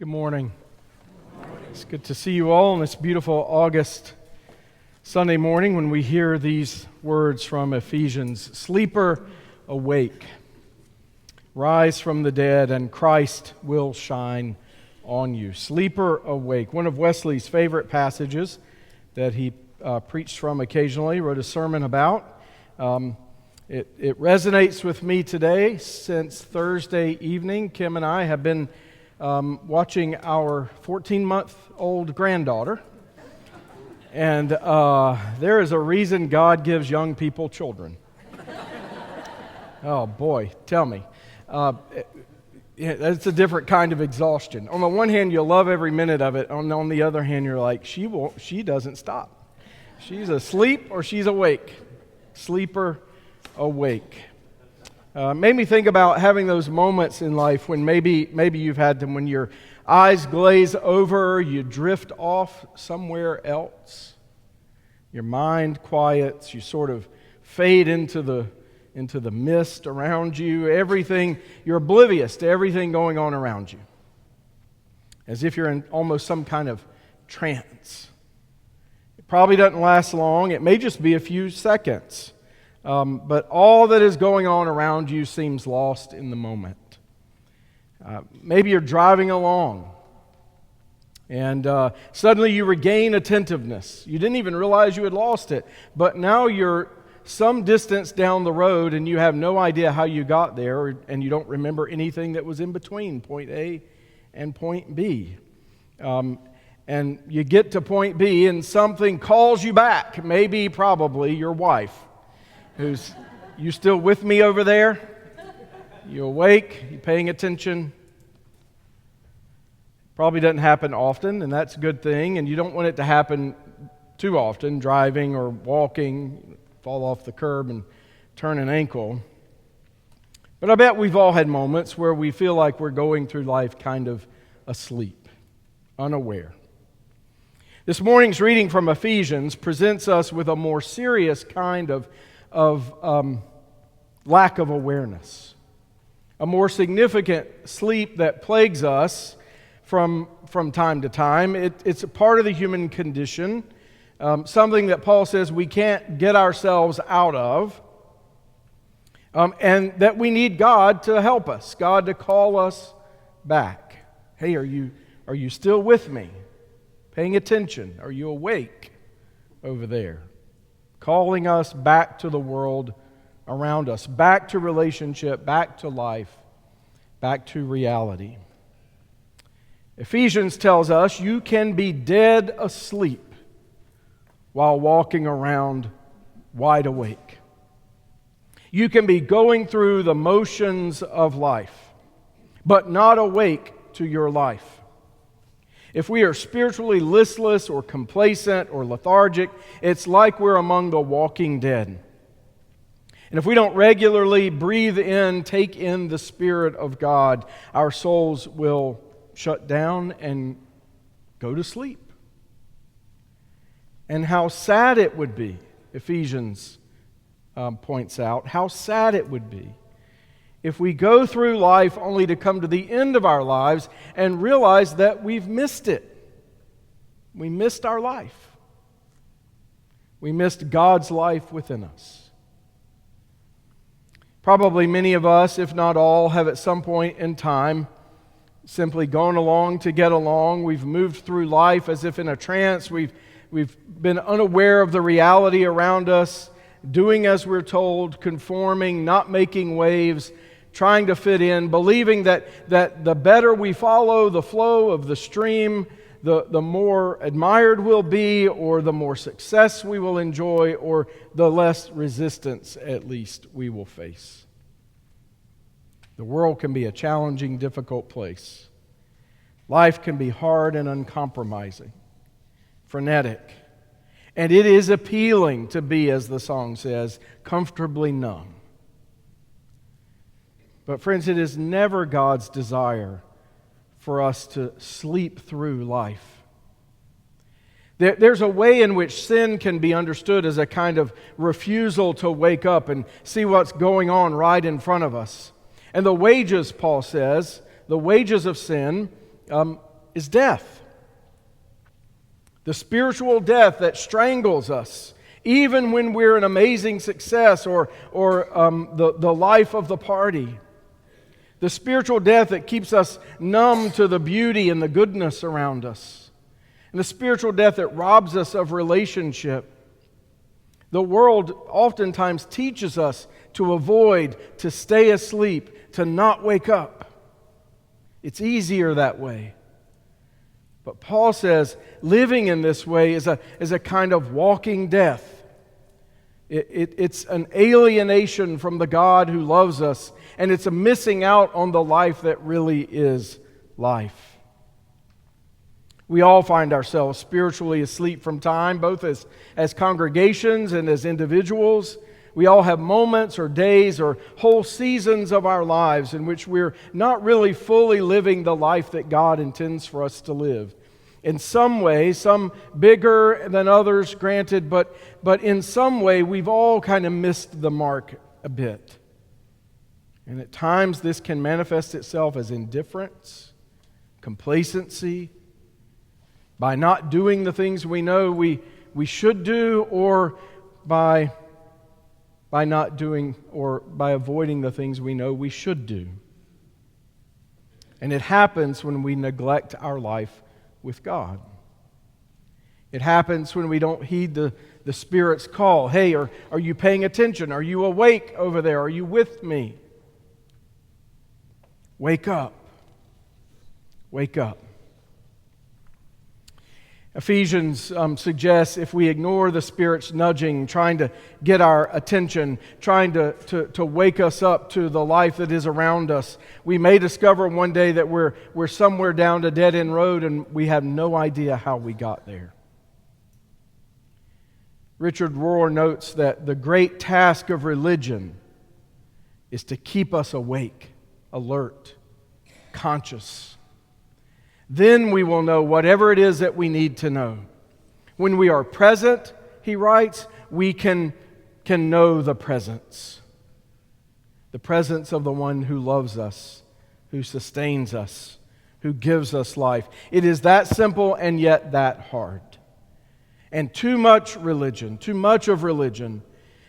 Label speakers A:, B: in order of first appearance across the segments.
A: Good morning. It's good to see you all on this beautiful August Sunday morning when we hear these words from Ephesians. Sleeper, awake. Rise from the dead, and Christ will shine on you. Sleeper, awake. One of Wesley's favorite passages that he preached from occasionally, wrote a sermon about. It resonates with me today. Since Thursday evening, Kim and I have been watching our 14-month-old granddaughter. And there is a reason God gives young people children. Oh boy, tell me. That's a different kind of exhaustion. On the one hand, you'll love every minute of it. On the other hand, you're like, she doesn't stop. She's asleep or she's awake. Sleeper, awake. Made me think about having those moments in life when maybe you've had them when your eyes glaze over, you drift off somewhere else. Your mind quiets, you sort of fade into the mist around you. Everything, you're oblivious to everything going on around you. As if you're in almost some kind of trance. It probably doesn't last long. It may just be a few seconds. But all that is going on around you seems lost in the moment. Maybe you're driving along and suddenly you regain attentiveness. You didn't even realize you had lost it, but now you're some distance down the road and you have no idea how you got there, and you don't remember anything that was in between point A and point B. And you get to point B and something calls you back, maybe probably your wife. You still with me over there? You awake? You paying attention? Probably doesn't happen often, and that's a good thing, and you don't want it to happen too often, driving or walking, fall off the curb and turn an ankle. But I bet we've all had moments where we feel like we're going through life kind of asleep, unaware. This morning's reading from Ephesians presents us with a more serious kind of lack of awareness, a more significant sleep that plagues us from time to time. It's a part of the human condition, something that Paul says we can't get ourselves out of, and that we need God to help us, God to call us back. Hey, are you still with me? Paying attention? Are you awake over there? Calling us back to the world around us, back to relationship, back to life, back to reality. Ephesians tells us you can be dead asleep while walking around wide awake. You can be going through the motions of life, but not awake to your life. If we are spiritually listless or complacent or lethargic, it's like we're among the walking dead. And if we don't regularly breathe in, take in the Spirit of God, our souls will shut down and go to sleep. And how sad it would be, Ephesians points out, how sad it would be if we go through life only to come to the end of our lives and realize that we've missed it. We missed our life. We missed God's life within us. Probably many of us, if not all, have at some point in time simply gone along to get along. We've moved through life as if in a trance. We've been unaware of the reality around us, doing as we're told, conforming, not making waves, trying to fit in, believing that the better we follow the flow of the stream, the more admired we'll be, or the more success we will enjoy, or the less resistance, at least, we will face. The world can be a challenging, difficult place. Life can be hard and uncompromising, frenetic, and it is appealing to be, as the song says, comfortably numb. But friends, it is never God's desire for us to sleep through life. There's a way in which sin can be understood as a kind of refusal to wake up and see what's going on right in front of us. And the wages, Paul says, the wages of sin is death. The spiritual death that strangles us, even when we're an amazing success or the life of the party. The spiritual death that keeps us numb to the beauty and the goodness around us. And the spiritual death that robs us of relationship. The world oftentimes teaches us to avoid, to stay asleep, to not wake up. It's easier that way. But Paul says living in this way is a kind of walking death. It's an alienation from the God who loves us, and it's a missing out on the life that really is life. We all find ourselves spiritually asleep from time, both as congregations and as individuals. We all have moments or days or whole seasons of our lives in which we're not really fully living the life that God intends for us to live. In some way, some bigger than others, granted, but in some way we've all kind of missed the mark a bit. And at times this can manifest itself as indifference, complacency, by not doing the things we know we should do, or by not doing or by avoiding the things we know we should do. And it happens when we neglect our life with God. It happens when we don't heed the Spirit's call. Hey, are you paying attention? Are you awake over there? Are you with me? Wake up. Wake up. Ephesians suggests if we ignore the Spirit's nudging, trying to get our attention, trying to wake us up to the life that is around us, we may discover one day that we're somewhere down a dead-end road and we have no idea how we got there. Richard Rohr notes that the great task of religion is to keep us awake, alert, conscious. Then we will know whatever it is that we need to know. When we are present, he writes, we can know the presence. The presence of the one who loves us, who sustains us, who gives us life. It is that simple and yet that hard. And too much of religion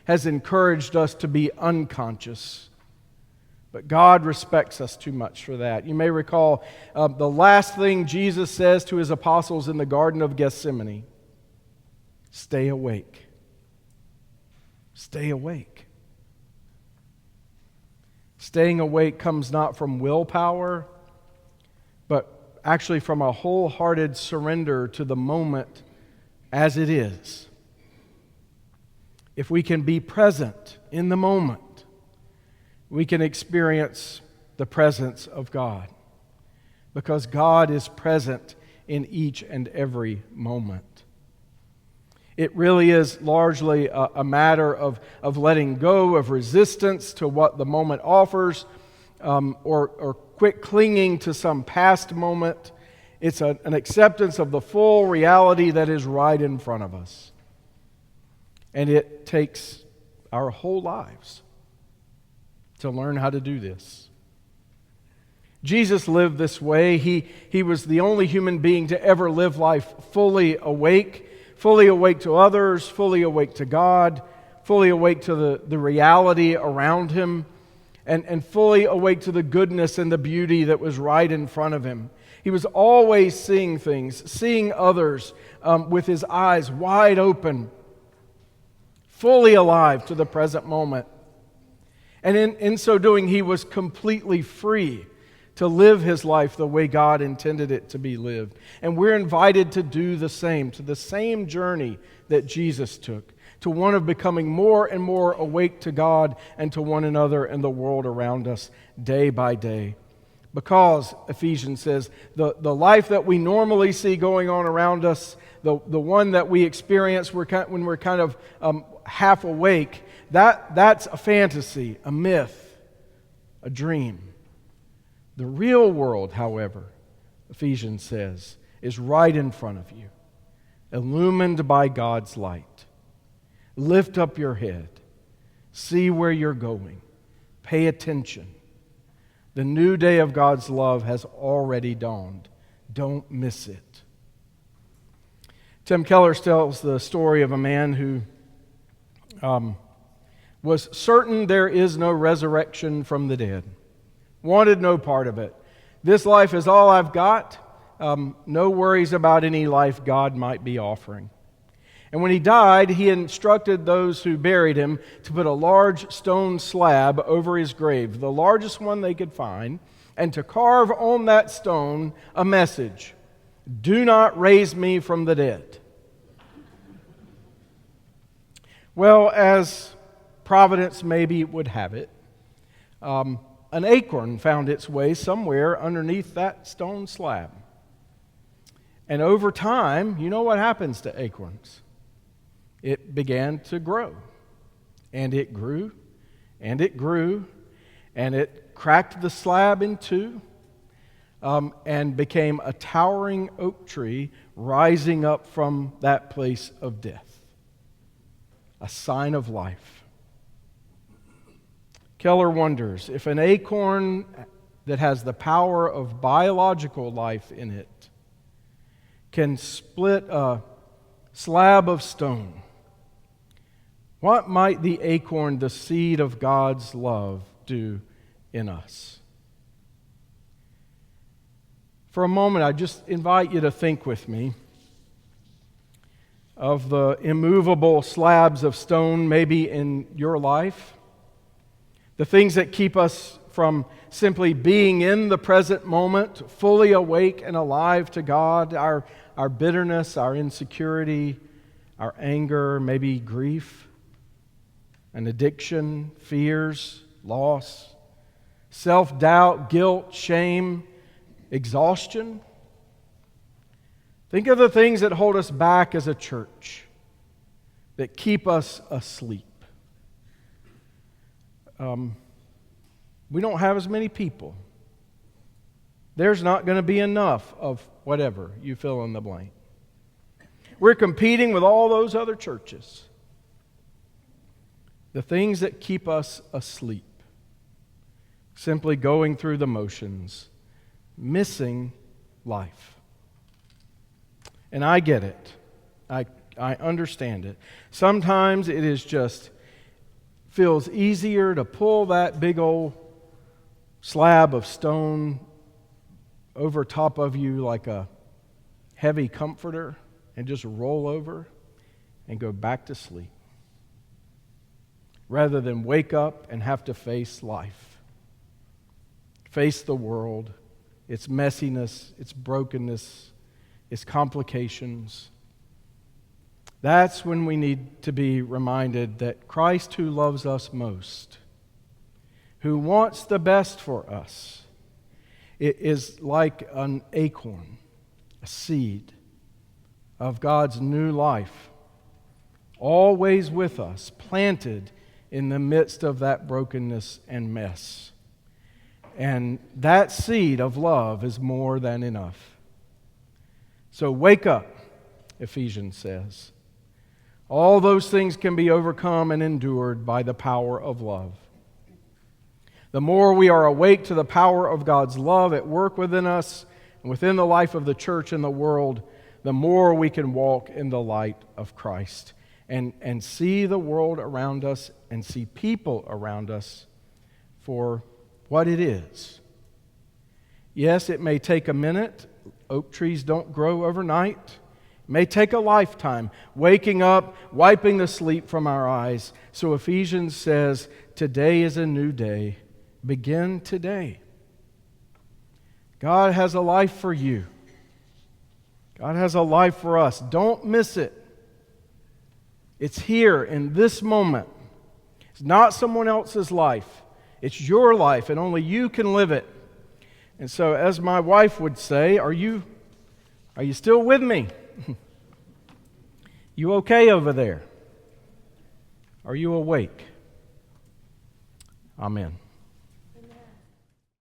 A: has encouraged us to be unconscious. But God respects us too much for that. You may recall the last thing Jesus says to his apostles in the Garden of Gethsemane: stay awake. Stay awake. Staying awake comes not from willpower, but actually from a wholehearted surrender to the moment as it is. If we can be present in the moment, we can experience the presence of God, because God is present in each and every moment. It really is largely a matter of letting go of resistance to what the moment offers, or quick clinging to some past moment. It's an acceptance of the full reality that is right in front of us. And it takes our whole lives to learn how to do this. Jesus lived this way. He was the only human being to ever live life fully awake to others, fully awake to God, fully awake to the reality around him, and fully awake to the goodness and the beauty that was right in front of him. He was always seeing things, seeing others with his eyes wide open, fully alive to the present moment. And in so doing, he was completely free to live his life the way God intended it to be lived. And we're invited to do the same, to the same journey that Jesus took, to one of becoming more and more awake to God and to one another and the world around us day by day. Because, Ephesians says, the life that we normally see going on around us, the one that we experience when we're kind of half awake, that's a fantasy, a myth, a dream. The real world, however, Ephesians says, is right in front of you, illumined by God's light. Lift up your head. See where you're going. Pay attention. The new day of God's love has already dawned Don't miss it. Tim Keller tells the story of a man who was certain there is no resurrection from the dead. Wanted no part of it. This life is all I've got. No worries about any life God might be offering. And when he died, he instructed those who buried him to put a large stone slab over his grave, the largest one they could find, and to carve on that stone a message: "Do not raise me from the dead." Well, as Providence maybe would have it, an acorn found its way somewhere underneath that stone slab. And over time, you know what happens to acorns? It began to grow. And it grew, and it grew, and it cracked the slab in two, and became a towering oak tree rising up from that place of death. A sign of life. Keller wonders if an acorn that has the power of biological life in it can split a slab of stone, what might the acorn, the seed of God's love, do in us? For a moment, I just invite you to think with me of the immovable slabs of stone maybe in your life, the things that keep us from simply being in the present moment, fully awake and alive to God, our bitterness, our insecurity, our anger, maybe grief, an addiction, fears, loss, self-doubt, guilt, shame, exhaustion. Think of the things that hold us back as a church, that keep us asleep. We don't have as many people. There's not going to be enough of whatever, you fill in the blank. We're competing with all those other churches. The things that keep us asleep, simply going through the motions, missing life. And I get it. I understand it. Sometimes it is just feels easier to pull that big old slab of stone over top of you like a heavy comforter and just roll over and go back to sleep, rather than wake up and have to face life, face the world, its messiness, its brokenness, its complications. That's when we need to be reminded that Christ, who loves us most, who wants the best for us, it is like an acorn, a seed of God's new life, always with us, planted in the midst of that brokenness and mess. And that seed of love is more than enough. So wake up, Ephesians says. All those things can be overcome and endured by the power of love. The more we are awake to the power of God's love at work within us and within the life of the church and the world, the more we can walk in the light of Christ and see the world around us and see people around us for what it is. Yes, it may take a minute. Oak trees don't grow overnight. It may take a lifetime, waking up, wiping the sleep from our eyes. So Ephesians says, today is a new day. Begin today. God has a life for you. God has a life for us. Don't miss it. It's here in this moment. It's not someone else's life. It's your life, and only you can live it. And so, as my wife would say, are you still with me? You okay over there? Are you awake? Amen.